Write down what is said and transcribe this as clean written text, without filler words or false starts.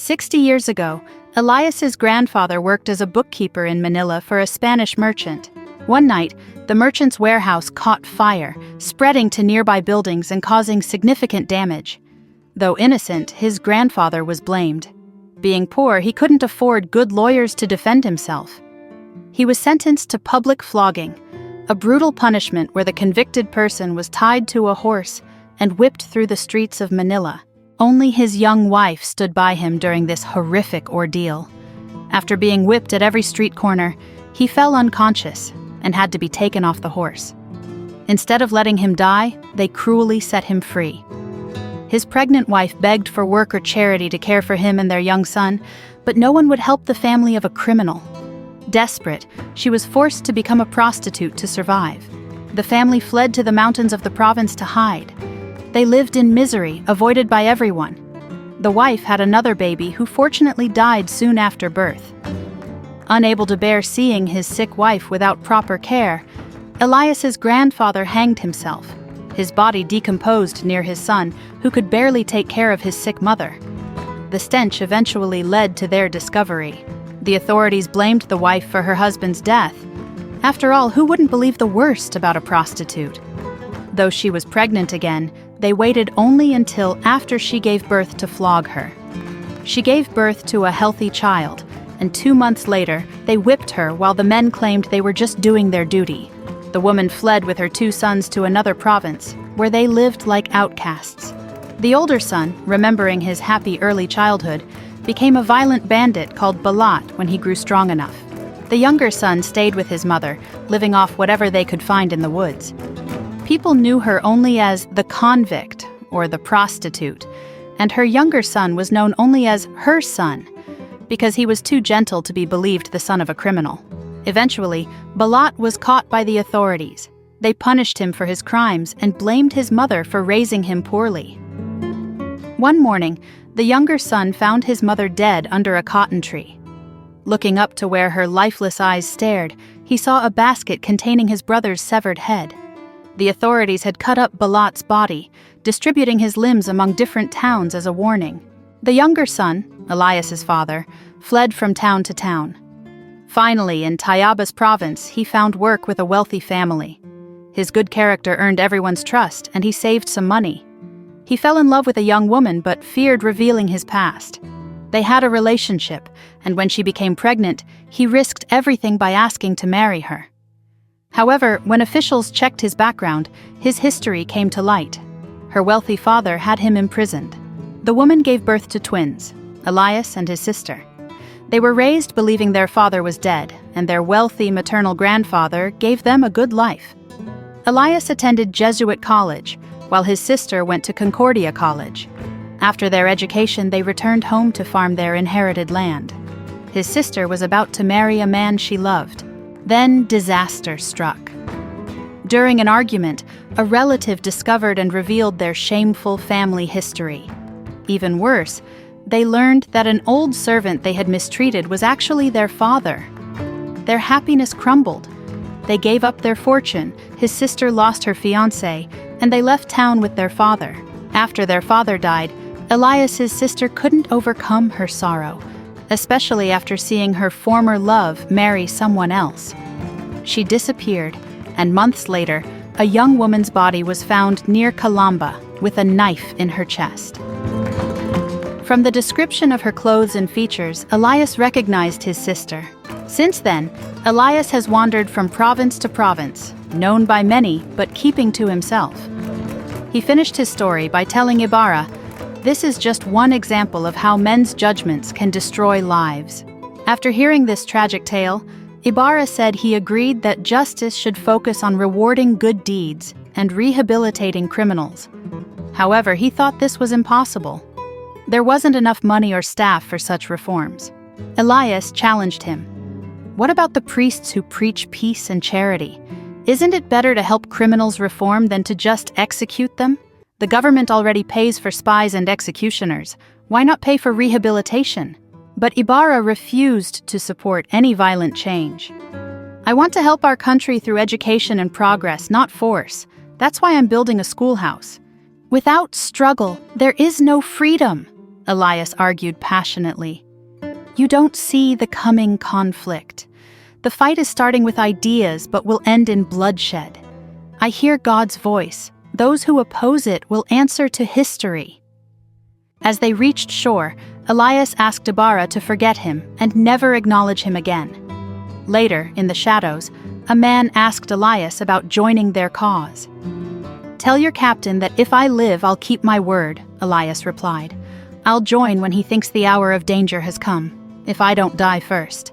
60 years ago, Elias's grandfather worked as a bookkeeper in Manila for a Spanish merchant. One night, the merchant's warehouse caught fire, spreading to nearby buildings and causing significant damage. Though innocent, his grandfather was blamed. Being poor, he couldn't afford good lawyers to defend himself. He was sentenced to public flogging, a brutal punishment where the convicted person was tied to a horse and whipped through the streets of Manila. Only his young wife stood by him during this horrific ordeal. After being whipped at every street corner, he fell unconscious and had to be taken off the horse. Instead of letting him die, they cruelly set him free. His pregnant wife begged for work or charity to care for him and their young son, but no one would help the family of a criminal. Desperate, she was forced to become a prostitute to survive. The family fled to the mountains of the province to hide. They lived in misery, avoided by everyone. The wife had another baby who fortunately died soon after birth. Unable to bear seeing his sick wife without proper care, Elias's grandfather hanged himself. His body decomposed near his son, who could barely take care of his sick mother. The stench eventually led to their discovery. The authorities blamed the wife for her husband's death. After all, who wouldn't believe the worst about a prostitute? Though she was pregnant again, they waited only until after she gave birth to flog her. She gave birth to a healthy child, and 2 months later, they whipped her while the men claimed they were just doing their duty. The woman fled with her 2 sons to another province, where they lived like outcasts. The older son, remembering his happy early childhood, became a violent bandit called Balat when he grew strong enough. The younger son stayed with his mother, living off whatever they could find in the woods. People knew her only as the convict, or the prostitute, and her younger son was known only as her son, because he was too gentle to be believed the son of a criminal. Eventually, Balat was caught by the authorities. They punished him for his crimes and blamed his mother for raising him poorly. One morning, the younger son found his mother dead under a cotton tree. Looking up to where her lifeless eyes stared, he saw a basket containing his brother's severed head. The authorities had cut up Balat's body, distributing his limbs among different towns as a warning. The younger son, Elias's father, fled from town to town. Finally, in Tayabas province, he found work with a wealthy family. His good character earned everyone's trust, and he saved some money. He fell in love with a young woman but feared revealing his past. They had a relationship, and when she became pregnant, he risked everything by asking to marry her. However, when officials checked his background, his history came to light. Her wealthy father had him imprisoned. The woman gave birth to twins, Elias and his sister. They were raised believing their father was dead, and their wealthy maternal grandfather gave them a good life. Elias attended Jesuit college, while his sister went to Concordia College. After their education, they returned home to farm their inherited land. His sister was about to marry a man she loved. Then disaster struck. During an argument, a relative discovered and revealed their shameful family history. Even worse, they learned that an old servant they had mistreated was actually their father. Their happiness crumbled. They gave up their fortune, his sister lost her fiancé, and they left town with their father. After their father died, Elias's sister couldn't overcome her sorrow, especially after seeing her former love marry someone else. She disappeared, and months later, a young woman's body was found near Calamba with a knife in her chest. From the description of her clothes and features, Elias recognized his sister. Since then, Elias has wandered from province to province, known by many but keeping to himself. He finished his story by telling Ibarra, "This is just one example of how men's judgments can destroy lives." After hearing this tragic tale, Ibarra said he agreed that justice should focus on rewarding good deeds and rehabilitating criminals. However, he thought this was impossible. There wasn't enough money or staff for such reforms. Elias challenged him. "What about the priests who preach peace and charity? Isn't it better to help criminals reform than to just execute them? The government already pays for spies and executioners. Why not pay for rehabilitation?" But Ibarra refused to support any violent change. "I want to help our country through education and progress, not force. That's why I'm building a schoolhouse. Without struggle, there is no freedom." Elias argued passionately. "You don't see the coming conflict. The fight is starting with ideas but will end in bloodshed. I hear God's voice. Those who oppose it will answer to history." As they reached shore, Elias asked Ibarra to forget him and never acknowledge him again. Later, in the shadows, a man asked Elias about joining their cause. "Tell your captain that if I live, I'll keep my word," Elias replied. "I'll join when he thinks the hour of danger has come, if I don't die first."